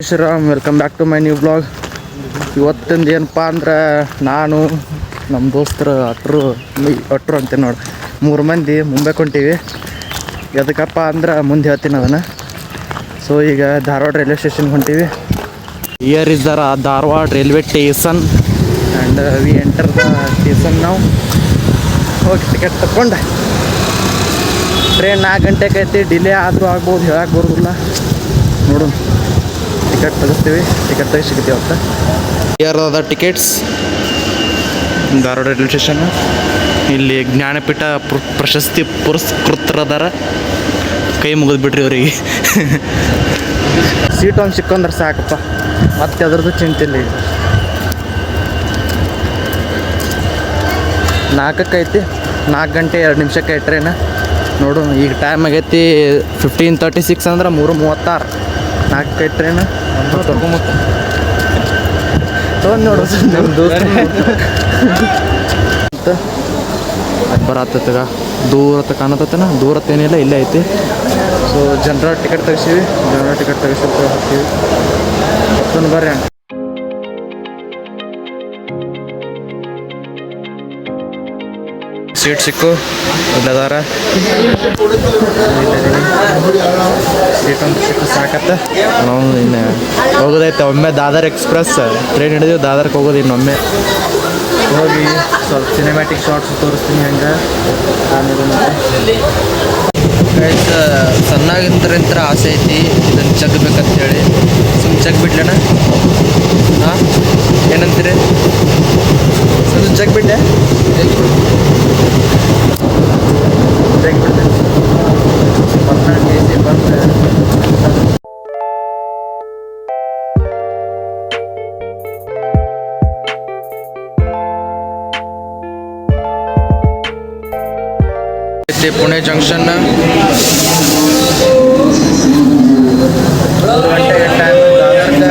Shriram, welcome back to my new blog. ಇವತ್ತಿಂದ ಏನಪ್ಪ ಅಂದ್ರೆ ನಾನು ನಮ್ಮ ದೋಸ್ತರು ಅಟ್ರು ಅಂತೆ ನೋಡಿ 3 ಮಂದಿ ಮುಂಬೈ ಕೊಂಟೀವಿ. ಎದಕ್ಕಪ್ಪ ಅಂದ್ರೆ ಮುಂದೆ ಹೇಳ್ತೀನಿ ಅದನ್ನು. ಸೊ ಈಗ ಧಾರವಾಡ ರೈಲ್ವೆ ಸ್ಟೇಷನ್ಗೆ ಹೊಂಟೀವಿ. Here is the Dharwad railway station and we enter the station. ನಾವು ಹೋಗಿ ಟಿಕೆಟ್ ತಗೊಂಡು ಟ್ರೈನ್ 4 ಗಂಟೆಗೆ ಐತಿ. ಡಿಲೇ ಆದರೂ ಆಗ್ಬೋದು, ಹೇಳಕ್ಕೆ ಬರೋದಿಲ್ಲ. ನೋಡು, ಟಿಕೆಟ್ ತೆಗಿಸ್ತೀವಿ, ಟಿಕೆಟ್ ತೆಗಿ ಸಿಗ್ತೀವಿ ಅಂತ. Here are the tickets, Dharwad railway station. ಇಲ್ಲಿ ಜ್ಞಾನಪೀಠ ಪ್ರಶಸ್ತಿ ಪುರಸ್ಕೃತರದಾರ. ಕೈ ಮುಗಿದು ಬಿಡ್ರಿ ಅವರಿಗೆ. ಸೀಟ್ ಒಂದು ಸಿಕ್ಕೊಂಡ್ರೆ ಸಾಕಪ್ಪ, ಮತ್ತೆ ಅದ್ರದ್ದು ಚಿಂತಿಲ್ಲ. ಈಗ 4ಕ್ಕೆ ಐತಿ, 4 ಗಂಟೆ 2 ನಿಮಿಷಕ್ಕೆ ಐತಿ ಟ್ರೈನ್. ನೋಡು, ಈಗ ಟೈಮ್ ಆಗೈತಿ 15:36 ಅಂದ್ರೆ 3:36. 4ಕ್ಕೆ ಐತಿ ಟ್ರೈನ್. ತೊಗೊಂಡು ನೋಡು ನಮ್ಮ ದೋಸ್ತ ಅಂತ ಅದು ಬರತ್ತಗ. ದೂರತ್ತ ಕಾಣತ್ತನ, ದೂರತ್ತೇನಿಲ್ಲ, ಇಲ್ಲೇ ಐತಿ. ಸೊ ಜನರಲ್ ಟಿಕೆಟ್ ತೆಗಿಸೀವಿ, ಜನರಲ್ ಟಿಕೆಟ್ ತೆಗಿಸಿರ್ತೀವಿ, ಹೋಗ್ತೀವಿ. ಮತ್ತೊಂದು ಬರ್ರಿ ಅಣ್ಣ. ಸೀಟ್ ಸಿಕ್ಕು, ಇಲ್ಲದಾರ ಸೀಟ್ ಒಂದು ಸಿಕ್ಕು ಸಾಕತ್ತ. ನಾವು ಇನ್ನು ಹೋಗೋದೈತೆ ಒಮ್ಮೆ ದಾದರ್ ಎಕ್ಸ್ಪ್ರೆಸ್ ಟ್ರೈನ್ ಹಿಡಿದೀವಿ. ದಾದರ್ಗೆ ಹೋಗೋದು ಇನ್ನೊಮ್ಮೆ. ಹೋಗಿ ಸ್ವಲ್ಪ ಸಿನಿಮ್ಯಾಟಿಕ್ ಶಾರ್ಟ್ಸ್ ತೋರಿಸ್ತೀನಿ ಹೆಂಗೆ. ಸಣ್ಣಾಗಿಂತ ಆಸೆ ಐತಿ ಇದನ್ನು ಚಗ್ಬೇಕಂತೇಳಿ. ಸುಮ್ಮನೆ ಚಗ್ ಬಿಡ್ಲಣ್ಣ. ಹಾಂ, ಏನಂತೀರಿ? ಸುಮ್ಮನೆ ಚಗ್ ಬಿಡ್ಲೆ, ಚಗ್ ಬಿಡ್ತೇನೆ. ಪುಣೆ ಜಂಕ್ಷನ್ 3 ಗಂಟೆಗೆ ಟೈಮ್. ದಾದರ್ಗೆ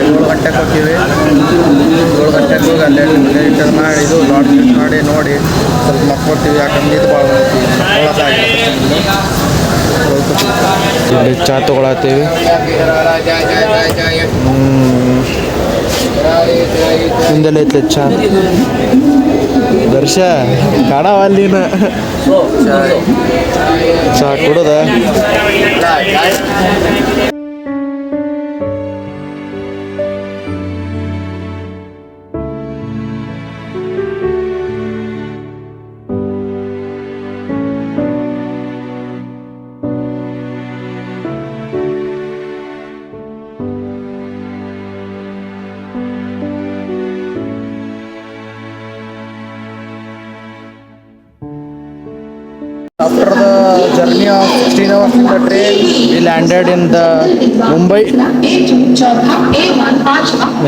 7 ಗಂಟೆಗೆ ಹೋಗ್ತೀವಿ. 7 ಗಂಟೆಗೆ ಹೋಗಿ ಅಲ್ಲೇ ರಿಟರ್ನ್ ಮಾಡಿ ಇದು ಲಾಡ್ ಮಾಡಿ ನೋಡಿ ಸ್ವಲ್ಪ ಮಕ್ಕೊಡ್ತೀವಿ. ಯಾಕಂದ್ರೆ ಇದು ಭಾಳ ಇಲ್ಲಿ ಚಹಾ ತೊಗೊಳತ್ತೀವಿ. ಹಿಂದೆಲ್ಲ ಐತೆ ಚಹಾ. ದರ್ಶ ಕಾಣವಲ್ಲಿನ ಚಹಾ ಕುಡದ. After the journey of 16 hours in the train, we landed in the Mumbai.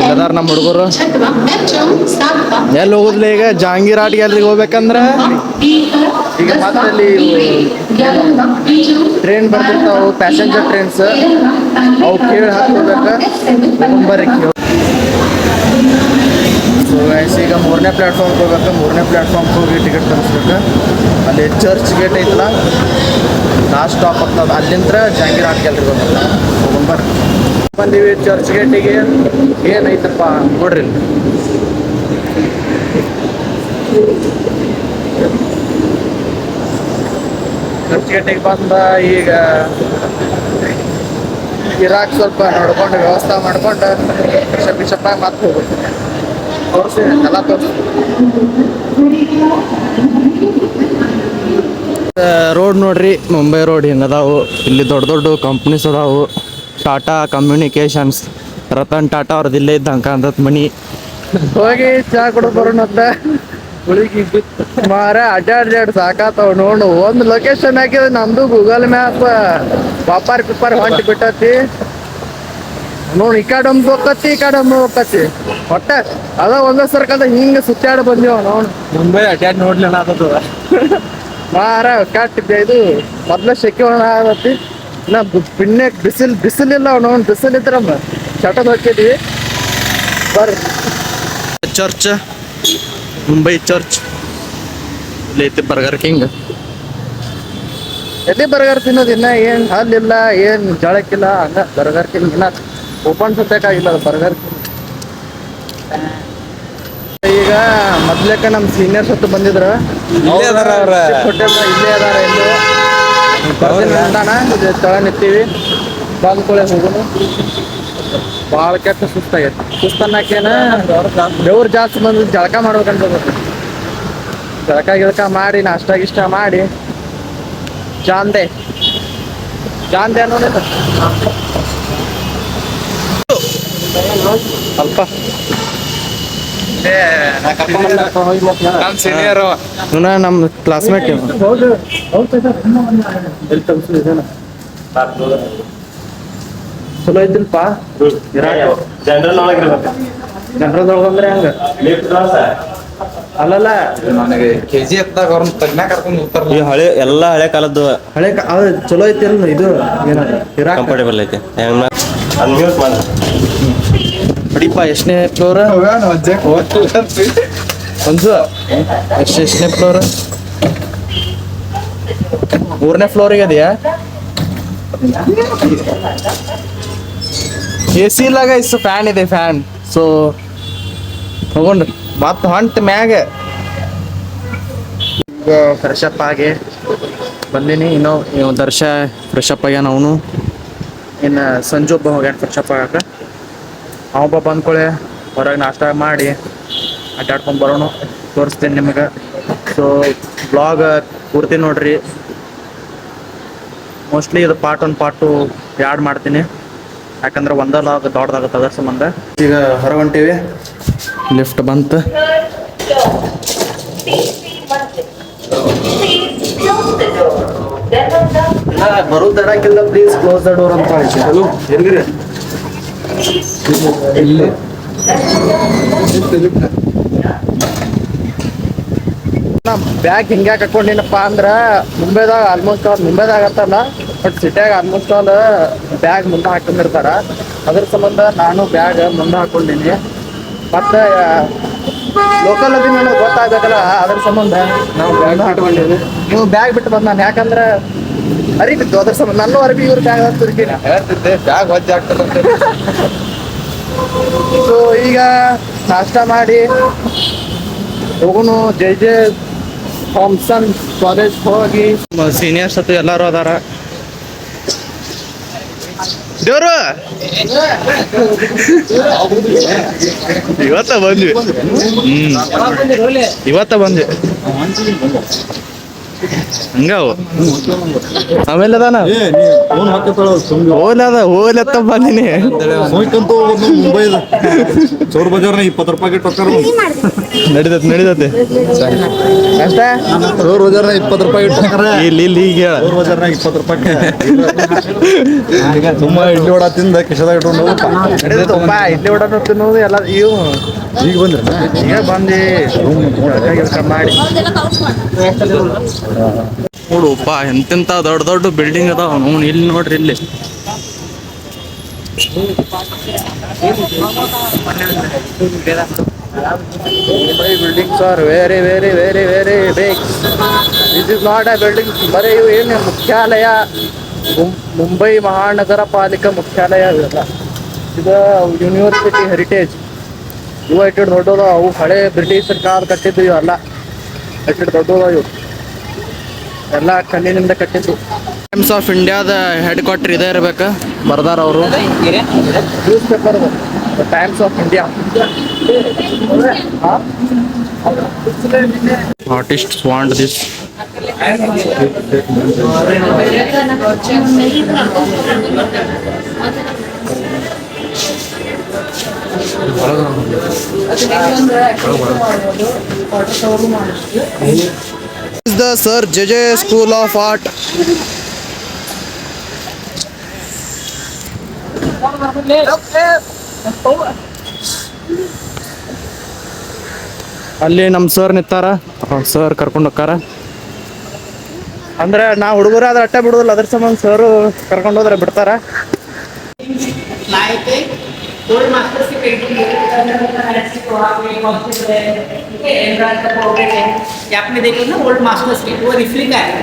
ಇಲ್ಲದಾರ ನಮ್ಮ ಹುಡುಗರು. ಎಲ್ಲಿ ಹೋಗುದಿಲ್ಲ ಈಗ, ಜಹಾಂಗೀರ್ ಆರ್ಟ್ ಗ್ಯಾಲರಿಗೆ ಹೋಗ್ಬೇಕಂದ್ರೆ ಈಗ ಮತ್ತೆ ಅಲ್ಲಿ ಟ್ರೈನ್ ಬರ್ತಿರ್ತಾವೆ, ಪ್ಯಾಸೆಂಜರ್ ಟ್ರೈನ್ಸ್. ಅವು ಕೇಳಿ ಹಾಕೋಬೇಕು. ಮುಂಬರಿ ಸೊ ಗೈಸ್, ಈಗ 3ನೇ ಪ್ಲ್ಯಾಟ್ಫಾರ್ಮ್ಗೆ ಹೋಗ್ಬೇಕು. 3ನೇ ಪ್ಲ್ಯಾಟ್ಫಾರ್ಮ್ಗೆ ಹೋಗಿ ಟಿಕೆಟ್ ತರಿಸ್ಬೇಕು. ಅಲ್ಲಿ ಚರ್ಚ್ ಗೇಟ್ ಐತಲ್ಲ, ಲಾಸ್ಟ್ ಸ್ಟಾಪ್ ಆಗ್ತದೆ. ಅಲ್ಲಿಂದ ಜಹಾಂಗೀರ್ ಆರ್ಟ್ ಗ್ಯಾಲರಿಗೆ ಹೋಗ್ಬೇಕು. ಬಂದೀವಿ ಚರ್ಚ್ ಗೇಟಿಗೆ. ಏನೈತಪ್ಪ ನೋಡ್ರಿ, ಚರ್ಚ್ ಗೇಟಿಗೆ ಬಂದ ಈಗ ಇರಾಕ್ ಸ್ವಲ್ಪ ನೋಡ್ಕೊಂಡು ವ್ಯವಸ್ಥೆ ಮಾಡ್ಕೊಂಡು ಬಿಷಪ್ಪಾಗಿ ಮತ್ತೆ ಹೋಗ್ಬೇಕು. ತೋರಿಸಿ ಎಲ್ಲ ತೋರಿಸಿ. ರೋಡ್ ನೋಡ್ರಿ, ಮುಂಬೈ ರೋಡ್ ಹಿಂಗದಾವು. ಇಲ್ಲಿ ದೊಡ್ಡ ದೊಡ್ಡ ಕಂಪ್ನೀಸ್ ಅದಾವು. ಟಾಟಾ ಕಮ್ಯುನಿಕೇಶನ್ಸ್, ರತನ್ ಟಾಟಾ ಅವ್ರದ್ದು ಇಲ್ಲೇ ಇದ್ದಂಗೆ ಅಂದತ್ ಮನಿ. ಹೋಗಿ ಚಹಾ ಕೊಡೋ ಬರೋಣತ್ತ. ಹುಳಿಗೆ ಮಾರ ಅಡ್ಡಾಡ್ ಸಾಕಾತವ್. ನೋಡು, ಒಂದು ಲೊಕೇಶನ್ ಹಾಕಿದ್ರೆ ನಮ್ದು ಗೂಗಲ್ ಮ್ಯಾಪ್ ಪಾಪಾರ್ ಪಿಪ್ಪಾರ್ ಹೊಂಟಿ ಬಿಟ್ಟತಿ. ನೋಡಿ, ಈ ಕಡೆ ಒಮ್ಮೆ ಹೋಗ್ತತಿ, ಈ ಕಡೆ ಒಮ್ಮೆ ಹೋಗ್ತತಿ. ಒಟ್ಟ ಅದ ಒಂದೇ ಸರ್ಕಲ್ ಹಿಂಗೆ ಸುತ್ತಾಡಿ ಬಂದೀವ. ನೋಡು, ಮುಂಬೈ ಅಡ್ಡಾಡ್ ನೋಡ್ಲಿಲ್ಲ ಆಗತ್ತದ ಮಾರ. ಕಟ್ಟಿದ್ದೆ ಇದು ಮೊದ್ಲ ಶೆಕೆ ಒಣ ಆಗತ್ತಿ. ಇನ್ನ ಪಿಣ್ಣೆ ಬಿಸಿಲಿಲ್ಲ. ನೋಡ್, ಬಿಸಿಲಿದ್ರ ಚಟದ್ ಹಾಕಿದ್ವಿ. ಬರ್ರಿ, ಚರ್ಚ್, ಮುಂಬೈ ಚರ್ಚ್. ಇಲ್ಲಿ ಐತಿ ಬರ್ಗರ್ ಕಿಂಗ್. ಎಲ್ಲಿ ಬರ್ಗರ್ ತಿನ್ನೋದು? ಇನ್ನ ಏನು ಹಲ್ಲಿಲ್ಲ, ಏನು ಜಳಕ್ಕಿಲ್ಲ, ಹಂಗ ಬರ್ಗರ್ ತಿನ್ನ ಓಪನ್ ಸತ್ಯಕ್ಕಾಗಿಲ್ಲ ಅದು ಬರ್ಗರ್. ಈಗ ಮೊದ್ಲೇಕ ನಮ್ಮ ಸೀನಿಯರ್ಸ್ ಹೊತ್ತು ಬಂದಿದ್ರು, ಇಲ್ಲೇ ಅದಾರ ಅವ್ರ. ಹೋಟೆಲ್ ಇಲ್ಲೇ ಅದಾರ. ಎಲ್ಲೂ ತಳ ನಿಂತೀವಿ, ಬಾಲ್ಕೊಳೆ ಹೋಗೋನು. ಭಾಳ ಕೆಟ್ಟ ಸುಸ್ತಾಗೈತೆ. ಸುಸ್ತನ್ನಕೇನ ಬೆವ್ರು ಜಾಸ್ತಿ ಬಂದು ಜಳಕ ಮಾಡ್ಬೇಕಂತ ಜಳಕ ಗಿಳಕ ಮಾಡಿ ನಾಷ್ಟ ಗಿಷ್ಟ ಮಾಡಿ ಜಾಂದೆ ಅನ್ನೋದಿಲ್ಲ ಅಲ್ಪ ಸೀನಿಯರ್ ನಮ್ಮ ಕ್ಲಾಸ್ಮೇಟ್. ಚಲೋ ಐತಿಲ್ಪ ಜನರಲ್ ಒಳಗಂದ್ರೆ ಹಂಗ ಅಲ್ಲಲ್ಲ. ನನಗೆ ಕೆಜಿ ಎತ್ತಾಗ ಅವ್ರನ್ನ ತಜ್ಞ ಕರ್ಕೊಂಡು ಹೋಗ್ತಾರಲ್ಲ. ಈ ಹಳೆ ಎಲ್ಲಾ ಹಳೆ ಕಾಲದ್ದು ಹಳೆ ಅದು ಚಲೋ ಐತಿ ಅಲ್ಲ ಇದು ಇರಾಕ್ ಕಂಫರ್ಟೇಬಲ್ ಐತಿ. ಅನ್ಮ್ಯೂಟ್ ಮಾಡ ಬಡಿಪ. ಎಷ್ಟನೇ ಫ್ಲೋರ್ ಒಂದು ಎಷ್ಟನೇ ಫ್ಲೋರ್? 3ನೇ ಫ್ಲೋರಿಗೆ ಅದೆಯಾ? ಎ ಸಿ ಇಲ್ಲಾಗ ಇಷ್ಟು ಫ್ಯಾನ್ ಇದೆ, ಫ್ಯಾನ್. ಸೊ ಹೋಗೊಂಡ್ರಿ ಮತ್ತೆ ಹೊಂಟ ಮ್ಯಾಗ ಈಗ ಫ್ರೆಶ್ ಅಪ್ ಆಗಿ ಬಂದೀನಿ. ಇನ್ನೂ ದರ್ಶ ಫ್ರೆಶ್ ಅಪ್ ಆಗ್ಯಾನ. ಅವನು ಇನ್ನು ಸಂಜು ಒಬ್ಬ ಹೋಗ್ಯಾನ ಫ್ರೆಶ್ ಅಪ್ ಆಗಕ್ಕೆ. ಅವೊಬ್ಬ ಬಂದ್ಕೊಳ್ಳೆ ಹೊರಗೆ ನಾಷ್ಟ ಮಾಡಿ ಅಡ್ಡಾಡ್ಕೊಂಡು ಬರೋಣ, ತೋರಿಸ್ತೀನಿ ನಿಮಗೆ. ಸೊ ಬ್ಲಾಗ್ ಪೂರ್ತಿ ನೋಡ್ರಿ. ಮೋಸ್ಟ್ಲಿ ಇದು ಪಾರ್ಟ್ 1 ಪಾರ್ಟ್ 2 ಆ್ಯಡ್ ಮಾಡ್ತೀನಿ, ಯಾಕಂದ್ರೆ ಒಂದೇ ಲಾಗ್ ದೊಡ್ಡದಾಗುತ್ತೆ ಅದರ ಸಂಬಂಧ. ಈಗ ಹೊರ ಹೊಂಟೀವಿ, ಲಿಫ್ಟ್ ಬಂತು. ಬರೋ ತಡಕ್ಕಿಲ್ಲ, ಪ್ಲೀಸ್ ಕ್ಲೋಸ್ ದ ಡೋರ್ ಅಂತ ಹೇಳಿ. ಇಲ್ಲಿ ಬ್ಯಾಗ್ ಹಿಂಗ್ಯಾಕೆ ಹಾಕೊಂಡಿನಪ್ಪ ಅಂದ್ರೆ ಮುಂಬೈದಾಗ ಆಗತ್ತಲ್ಲ, ಬಟ್ ಸಿಟಿಯಾಗ ಆಲ್ಮೋಸ್ಟ್ ಆಲ್ ಬ್ಯಾಗ್ ಮುಂದೆ ಹಾಕೊಂಡಿರ್ತಾರ. ಅದ್ರ ಸಂಬಂಧ ನಾನು ಬ್ಯಾಗ್ ಮುಂದೆ ಹಾಕೊಂಡಿನಿ. ಮತ್ತೆ ಲೋಕಲ್ ಅದಿ ನನಗೆ ಗೊತ್ತಾಗಬೇಕಲ್ಲ, ಅದ್ರ ಸಂಬಂಧ ನಾವು ಬ್ಯಾಗ್ ಹಾಕೊಂಡಿನಿ. ನೀವು ಬ್ಯಾಗ್ ಬಿಟ್ಟು ಬಂದ ನಾನು, ಯಾಕಂದ್ರೆ ಅರಿಬಿತ್ತು ಅದ್ರ ಸಂಬಂಧ. ನನ್ನ ಅರಿಬಿ ಇವ್ರ ಬ್ಯಾಗ್ ಹಾಕ್ತಿರ್ತೀನಿ, ಹೇಳ್ತಿದ್ದೆ ಬ್ಯಾಗ್ ಹೊಜ್ಜೆ ಆಗ್ತದಂತೆ. ಸೊ ಈಗ ನಾಷ್ಟ ಮಾಡಿ ಹೋಗುನು ಜೆ ಥಾಮ್ಸನ್ ಕಾಲೇಜ್ ಹೋಗಿ. ಸೀನಿಯರ್ಸ್ ಹತ್ತು ಎಲ್ಲರೂ ಅದಾರ. ದೇವ್ರು ಇವತ್ತ ಬಂದ್ವಿ. ಇವತ್ತ ಬಂದ್ವಿ. ಹಂಗಾವು ಆಮೇಲೆ ಅದಾನ ಹೋಲತ್ತ ಬಂದಿನಿ. ಮುಂಬೈದ ಚೌರ್ ಬಜಾರ್ನ 20 ರೂಪಾಯಿ ಟೊಕ್ಕರ್ ನಡಿದತೆ ಅಷ್ಟೇ. ಚೌರ್ ಬಜಾರ್ನ 20 ರೂಪಾಯಿ ಟೊಕ್ಕರ. ಇಲ್ಲಿ ಈಗ ಚೌರ್ ಬಜಾರ್ನಾಗ 20 ರೂಪಾಯಿ ತುಂಬಾ ಇಡ್ಲಿ ವಡ ತಿಂದ ಕಿಶದಾಗ ಇಟ್ಕೊಂಡು ತುಂಬ ಇಡ್ಲಿ ವಡ ತಿನ್ನೋದು ಎಲ್ಲ. ಇವು ಈಗ ಬಂದ್ರೆ ಈಗ ಬಂದು ಮಾಡಿ ನೋಡುಪ್ಪ, ಎಂತೆಂತ ದೊಡ್ಡ ದೊಡ್ಡ ಬಿಲ್ಡಿಂಗ್ ಅದಾವ. ಅವ್ನು ಇಲ್ಲಿ ನೋಡ್ರಿ, ಇಲ್ಲಿ buildings are very very very very big. This is not a building. ಬರೀ ಇವು ಏನು ಮುಖ್ಯಾಲಯ, ಮುಂಬೈ ಮಹಾನಗರ ಪಾಲಿಕೆ ಮುಖ್ಯಾಲಯ ಇವೆಲ್ಲ. ಇದು ಯೂನಿವರ್ಸಿಟಿ ಹೆರಿಟೇಜ್. ಇವು ಇಟ್ಟಿಟ್ಟು ದೊಡ್ಡದ, ಅವು ಹಳೆ ಬ್ರಿಟಿಷ್ ಸರ್ಕಾರ ಕಟ್ಟಿದ್ದು ಇವೆಲ್ಲ. ಇಟ್ಟಿಟ್ಟು ದೊಡ್ಡದ ಇವು ಎಲ್ಲ ಕಲ್ಲಿನಿಂದ ಕಟ್ಟಿದ್ದು. ಟೈಮ್ಸ್ ಆಫ್ ಇಂಡಿಯಾದ ಹೆಡ್ ಕ್ವಾರ್ಟರ್ ಇದೇ ಇರ್ಬೇಕು ಬರ್ದಾರ ಅವರು. News paper times of India. Artist want this. Is the Sir JJ School of Art. ಅಲ್ಲಿ ನಮ್ಮ ಸರ್ ನಿಂತಾರ, ಸರ್ ಕರ್ಕೊಂಡು ಹೋಗ್ತಾರ. ಅಂದ್ರೆ ನಾ ಹುಡುಗರು ಆದ್ರೆ ಅಟ್ಟೆ ಬಿಡುದಿಲ್ಲ, ಅದ್ರ ಸಂಬಂಧ ಸರ್ ಕರ್ಕೊಂಡು ಹೋದ್ರೆ ಬಿಡ್ತಾರ. ओल्ड मास्टर्स की पेंटिंग आपने देखो ना, ओल्ड मास्टर्स की वो रिफ्लिका है.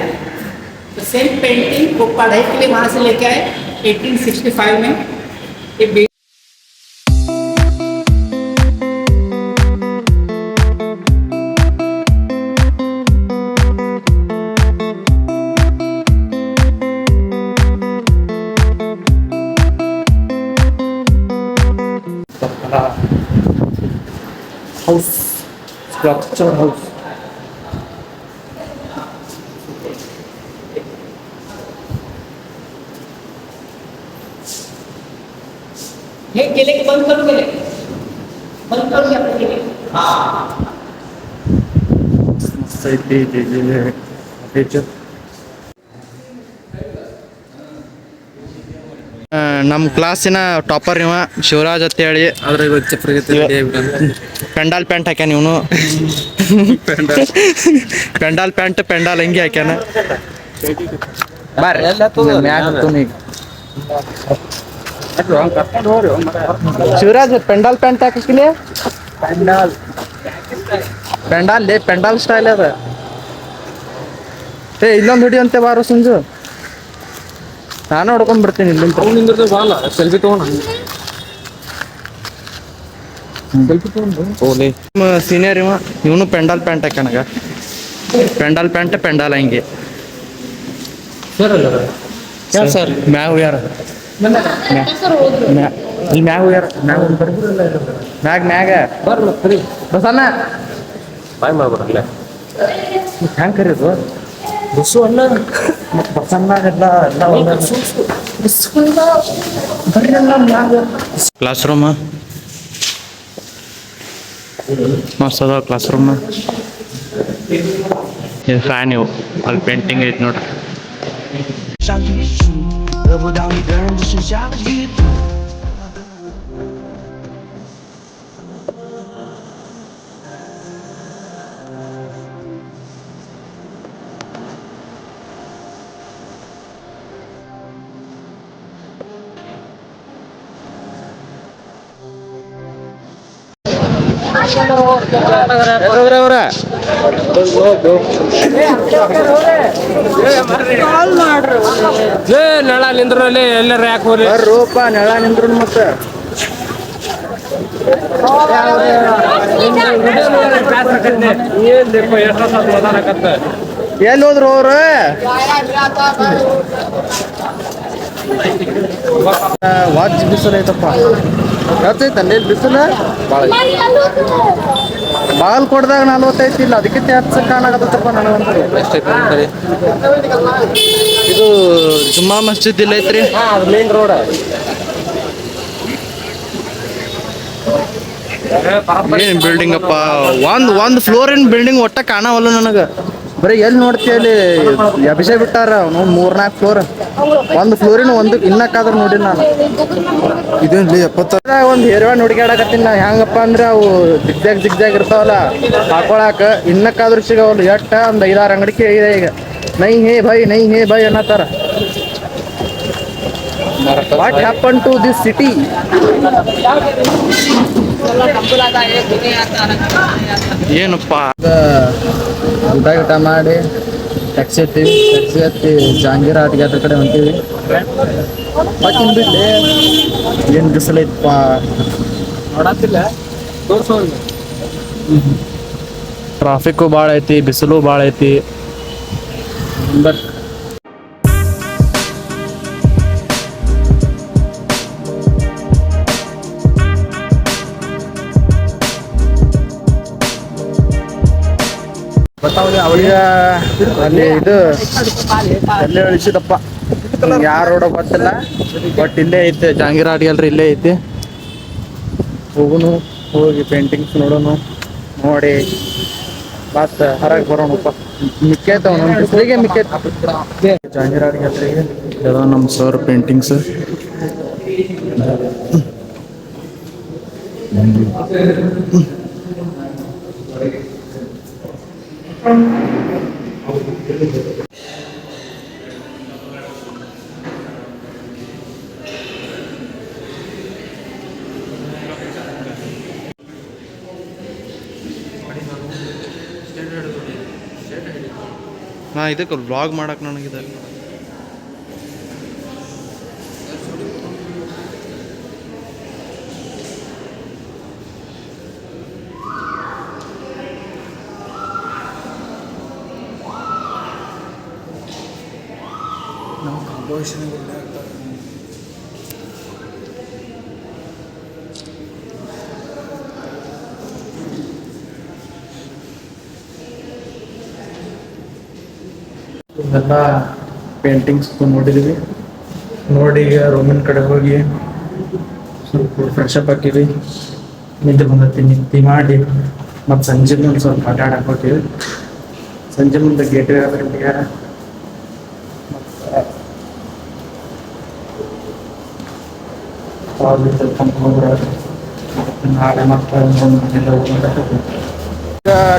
तो सेम पेंटिंग को पढ़ाई के लिए वहाँ से लेके आए 1865 में. House structure house. हे केले की बंद करून गेले, बंद करून घ्या केले. ಮಸ್ತ್ ಐತಿ ಟೀಚರ್. ನಮ್ಮ ಕ್ಲಾಸಿನ ಟಾಪರ್ ಇವ ಶಿವರಾಜ್ ಅಂತ ಹೇಳಿ. ಅದ್ರಾಗ ಪೆಂಡಾಲ್ ಪ್ಯಾಂಟ್ ಹಾಕ್ಯಾನ ಇವನು. ಪೆಂಡಾಲ್ ಪ್ಯಾಂಟ್ ಪೆಂಡಾಲ್ ಅಂಗಿ ಹಾಕ್ಯಾನ. ಶಿವರಾಜ್ ಪೆಂಡಾಲ್ ಪ್ಯಾಂಟ್ ಹಾಕಿಲ್ಲ. ಪೆಂಡಾಲ್ ಸ್ಟೈಲ್ ಅದ. ಏ ಇಲ್ಲೊಂದು ಹುಡಿ ಅಂತೆ ಬಾರೋ ಸಂಜು, ನಾನು ಹೊಡ್ಕೊಂಡ್ ಬರ್ತೀನಿ ಇಲ್ಲಿಂದ. ಸೆಲ್ಫಿ ತಗೊಂಡು ಸೀನಿಯರ್ ಇವ, ಇವನು ಪೆಂಡಾಲ್ ಪ್ಯಾಂಟ್ ಹಾಕ್ಯಾನಗ. ಪೆಂಡಾಲ್ ಪ್ಯಾಂಟ್ ಪೆಂಡಾಲ್ ಅಂಗಿ. ಸರ್ ಮ್ಯಾಗ ಯಾರ ಇಲ್ಲಿ ಮ್ಯಾಗ ಹೋಗ್ಯಾರ. ಮ್ಯಾಗ ಬಸಣ್ಣ ಬಾಯ್ ಮಾಡ್ಬಿಡಲ್ಲ. ಹ್ಯಾಂಗ್ ಕರೀದು ಬಸ್ಸು ಅಲ್ಲ ಬಸಣ್ಣ ಎಲ್ಲ ಕ್ಲಾಸ್ ರೂಮ್ ಮಸ್ತ್ ಅದ. ಕ್ಲಾಸ್ ರೂಮ್ ಇದು ಫ್ಯಾನ್ ಇವು ಅಲ್ಲಿ ಪೇಂಟಿಂಗ್ ಐತಿ ನೋಡ್ರಿ. ನೆಳ ನಿಂದ್ರಲ್ಲಿ ಎಲ್ಲರ ಯಾಕೆ ಹೋರಿ ರೂಪ ನೆಳ ನಿಂದ್ರು ಮತ್ತೆ ಎಲ್ಲಿ ಹೋದ್ರು ಅವ್ರು? ವಾಚ್ ಬಿಸಿಲು ಐತಪ್ಪ. ಐತಲ್ಲಿ ಬಿಸಿಲು ಬಾಗಲಕೋಟದಾಗ 45 ಇಲ್ಲ, ಅದಕ್ಕಿಂತ ಹೆಚ್ಚು ಕಾಣಾಕತ್ತಪ್ಪ ನನಗಂತೂ. ಇದು ಜುಮ್ಮಾ ಮಸ್ಜಿದ್ ಇಲ್ಲ ಐತ್ರಿ, ಮೇನ್ ರೋಡ್. ಏನ್ ಬಿಲ್ಡಿಂಗ್ ಅಪ್ಪ, ಒಂದು ಫ್ಲೋರಿನ ಬಿಲ್ಡಿಂಗ್ ಒಟ್ಟ ಕಾಣವಲ್ಲ ನನಗೆ. ಬರೀ ಎಲ್ಲಿ ನೋಡ್ತೀವಿ ಅಲ್ಲಿ ಅಭಿಷೇಕ್ ಬಿಟ್ಟಾರ ಅವ್ನು 3-4 ಫ್ಲೋರ್. ಒಂದು ಫ್ಲೋರಿನ ಒಂದು ಇನ್ನಕ್ಕಾದ್ರೂ ನೋಡಿಲ್ಲ ನಾನು. ಇದೇನ್ಲಿ 70 ಒಂದು ಹೇರ್ವಾಣ್ ಹುಡುಗಾಡಕತ್ತೀನಿ ನಾ. ಹೆಂಗಪ್ಪ ಅಂದ್ರೆ ಅವು ಜಿಗ್ಜಾಗ್ ಇರ್ತಾವಲ್ಲ ಹಾಕೊಳಕ, ಇನ್ನಕ್ಕಾದ್ರೂ ಸಿಗವಲ್ಲ. ಎಟ್ಟ ಒಂದು 5-6 ಅಂಗಡಿ ಇದೆ ಈಗ. ನೈ ಹೇ ಭೈ ಅನ್ನತ್ತಾರ. What happen to this city? ಏನಪ್ಪ ಊಟ ಮಾಡಿ ಟ್ಯಾಕ್ಸಿ ಹತ್ತಿ ಜಹಾಂಗೀರ್ ಆಟಿಗೆ ಅದ್ರ ಕಡೆ ಹೊಂಟೀವಿ. ಮತ್ತಿನ್ ಬಿಡ್ಲಿ ಏನು ಬಿಸಿಲೈತಪ್ಪ. ಟ್ರಾಫಿಕ್ಕು ಭಾಳ ಐತಿ, ಬಿಸಿಲು ಭಾಳ ಐತಿ. ಬಟ್ ಅವಳಿಗೆ ಅಲ್ಲಿ ಇದು ಎಲ್ಲೇ ಇಳಿಸಿದಪ್ಪ, ಯಾರು ರೋಡ ಗೊತ್ತಿಲ್ಲ. ಬಟ್ ಇಲ್ಲೇ ಐತೆ ಜಹಾಂಗೀರ್ ಆಟಿಗೆ ಅಲ್ರಿ, ಇಲ್ಲೇ ಐತಿ. ಹೋಗಿ ಪೇಂಟಿಂಗ್ಸ್ ನೋಡೋನು, ನೋಡಿ ಮತ್ತೆ ಹೊರಗೆ ಬರೋಣಪ್ಪ. ಮಿಕ್ಕೈತೆ ಒಂದೊಂದು ಬಿಸಿಲಿಗೆ ಮಿಕ್ಕೈತೆ. ಜಹಾಂಗೀರ್ ಆಟಿಗೆ ಅಲ್ರಿ ಯಾವ ನಮ್ಮ ಸರ್ ಪೇಂಟಿಂಗ್ಸ್. ನಾ ಇದಕ್ಕೆ ವ್ಲಾಗ್ ಮಾಡಕ್ಕೆ ನನಗಿದೆ. ಇವೆಲ್ಲ ಪೇಂಟಿಂಗ್ಸ್ ನೋಡಿದೀವಿ. ನೋಡಿ ಈಗ ರೂಮಿನ ಕಡೆ ಹೋಗಿ ಸ್ವಲ್ಪ ಫ್ರೆಶ್ ಅಪ್ ಹಾಕಿವಿ. ನಿದ್ದೆ ಬಂದೈತಿ, ನಿದ್ದೆ ಮಾಡಿ ಮತ್ತು ಸಂಜೆ ಮುಂದೆ ಸ್ವಲ್ಪ ಆಟಾಡಕ್ಕೆ ಹೋಗ್ತೀವಿ. ಸಂಜೆ ಮುಂದೆ ಗೇಟ್ವೇ ಆಫ್ ಇಂಡಿಯಾ ನಾಳೆ ಮತ್ತೆ ಈಗ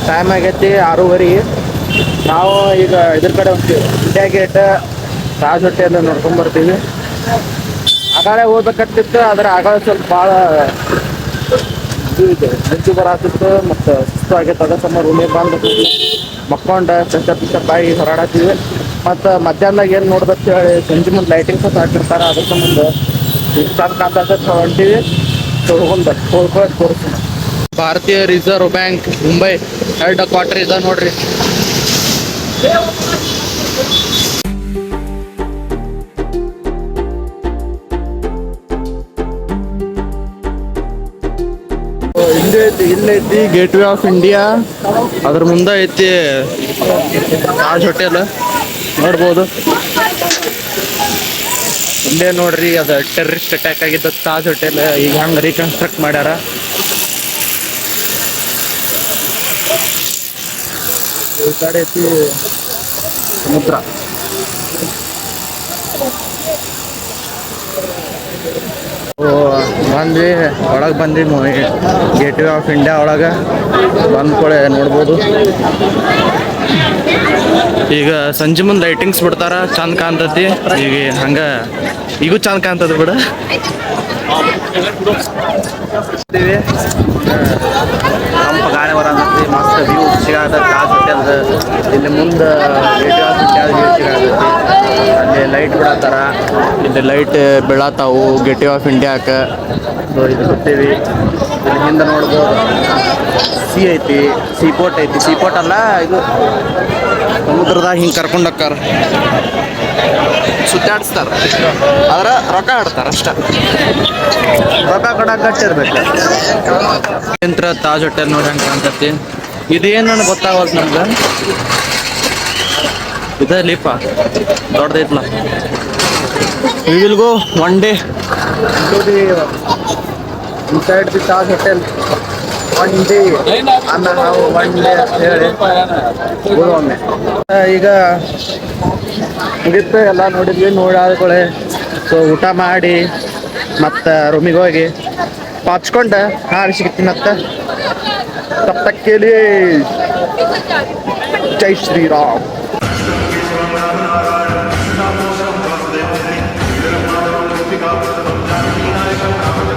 ಟೈಮ್ ಆಗೈತಿ 6:30. ನಾವು ಈಗ ಇದ್ರ ಕಡೆ ಹೋಗ್ತೀವಿ, ಇಂಡಿಯಾ ಗೇಟ್, ತಾಜ್ ಹೋಟೆಲ್ ನೋಡ್ಕೊಂಡ್ ಬರ್ತೀವಿ. ಆಗಾಳೆ ಹೋಗ್ಬೇಕತ್ತಿತ್ತು, ಆದ್ರೆ ಆಗಾಳೆ ಸ್ವಲ್ಪ ಭಾಳ ಇದು ಇದೆ, ಮಂಜು ಬರತ್ತಿತ್ತು ಮತ್ತು ಸುಸ್ತು ಆಗೈತೆ. ಅದ ಸಮ ರೂಮಿಗೆ ಬಂದು ಮಕ್ಕೊಂಡು ಫ್ರೆಶಪ್ ಆಗಿ ಹೊರಾಡತ್ತೀವಿ. ಮತ್ತು ಮಧ್ಯಾಹ್ನದಾಗ ಏನು ನೋಡ್ಬೇಕು ಹೇಳಿ ಸಂಜೆ ಮುಂದೆ ಲೈಟಿಂಗ್ಸ್ ಹಾಕಿರ್ತಾರೆ, ಅದ್ರ ಸಂಬಂಧ ಚಂದ ಕಾಂತ ಹೊಂಟೀವಿ. ಹೋಗ್ಕೊಂಡು ತೋರಿಸ್ತೀನಿ. ಭಾರತೀಯ reserve bank Mumbai head quarter ಇದೆ ನೋಡ್ರಿ. ಇಲ್ಲೈತಿ ಗೇಟ್ವೇ ಆಫ್ ಇಂಡಿಯಾ, ಅದ್ರ ಮುಂದೆ ಐತಿ ತಾಜ್ ಹೋಟೆಲ್ ನೋಡ್ಬೋದು. ಇಲ್ಲೇ ನೋಡ್ರಿ, ಅದು ಟೆರರಿಸ್ಟ್ ಅಟ್ಯಾಕ್ ಆಗಿದ್ದ ತಾಜ್ ಹೋಟೆಲ್ ಈಗ ಹಂಗೆ ರೀಕನ್ಸ್ಟ್ರಕ್ಟ್ ಮಾಡ್ಯಾರ. ಈ ಕಡೆ ಐತಿ ಸಮುದ್ರ. ಬಂದ್ವಿ ಒಳಗೆ ಬಂದ್ವಿ ಗೇಟ್ವೇ ಆಫ್ ಇಂಡಿಯಾ ಒಳಗೆ ಬಂದ್ಕೊಳೆ ನೋಡ್ಬೋದು. ಈಗ ಸಂಜೆ ಮುಂದೆ ಲೈಟಿಂಗ್ಸ್ ಬಿಡ್ತಾರ, ಚಂದ ಕಾಣ್ತತಿ. ಈಗ ಹಂಗ ಈಗೂ ಚಂದ ಕಾಣ್ತದ ಬಿಡ. ತಂಪು ಗಾಳಿ ಬರತೈತಿ, ಮಸ್ತ್ ವ್ಯೂ ಸಿಗತ್ತ ತಾಜ್ ಹೋಟೆಲ್ದ. ಇಲ್ಲಿ ಮುಂದೆ ಗೇಟ್ವೇ ಆಫ್ ಇಂಡಿಯಾ ವ್ಯೂ ಸಿಗತೈತಿ. ಅಲ್ಲಿ ಲೈಟ್ ಬಿಡತ್ತಾರ, ಇಲ್ಲಿ ಲೈಟ್ ಬೀಳತ್ತಾವು ಗೇಟ್ವೇ ಆಫ್ ಇಂಡಿಯಾಕ್ಕೆ. ಸೊ ಇದು ಬರ್ತೀವಿ. ಇಲ್ಲಿ ಹಿಂದೆ ನೋಡ್ಬೋದು ಸಿ ಐತಿ, ಸೀಪೋರ್ಟ್ ಐತಿ. ಸೀಪೋರ್ಟ್ ಅಲ್ಲ, ಇದು ಸಮುದ್ರದಾಗ ಹಿಂಗೆ ಕರ್ಕೊಂಡು ಹೋಕ್ಕಾರ, ಸುತ್ತಾಡಿಸ್ತಾರ, ಆದ್ರೆ ರೊಕ್ಕ ಆಡ್ತಾರ ಅಷ್ಟ. ರೊಕ್ಕ ಕೊಡಕ್ಕೆ ಗಟ್ಟಿರ್ಬೇಕು. ಯಂತ್ರ ತಾಜ್ ಹೋಟೆಲ್ ನೋಡಿ ಹಂಗೆ ಕಾಣ್ತೈತಿ. ಇದೇನು ನನಗೆ ಗೊತ್ತಾಗಲ್ತು ನಮ್ಗೆ. ಇದೇ ಲೀಪ ದೊಡ್ಡದೈತ್ಲ. We will go one day to the inside the Taj hotel one day. ಆಮೇಲೆ ನಾವು ಒನ್ ಡೇ ಅಂತ ಹೇಳಿ ಒಮ್ಮೆ ಈಗ ಮುಗಿತ್ತು, ಎಲ್ಲ ನೋಡಿದ್ವಿ. ನೋಡಾದ್ಕೊಳ್ಳೆ ಸೊ ಊಟ ಮಾಡಿ ಮತ್ತು ರೂಮಿಗೆ ಹೋಗಿ ಪಾಚ್ಕೊಂಡು ಸಿಗ್ತೀನಿ. ಮತ್ತೆ ತಪ್ಪಕ್ಕೇಲಿ ಜೈ ಶ್ರೀರಾಮ್.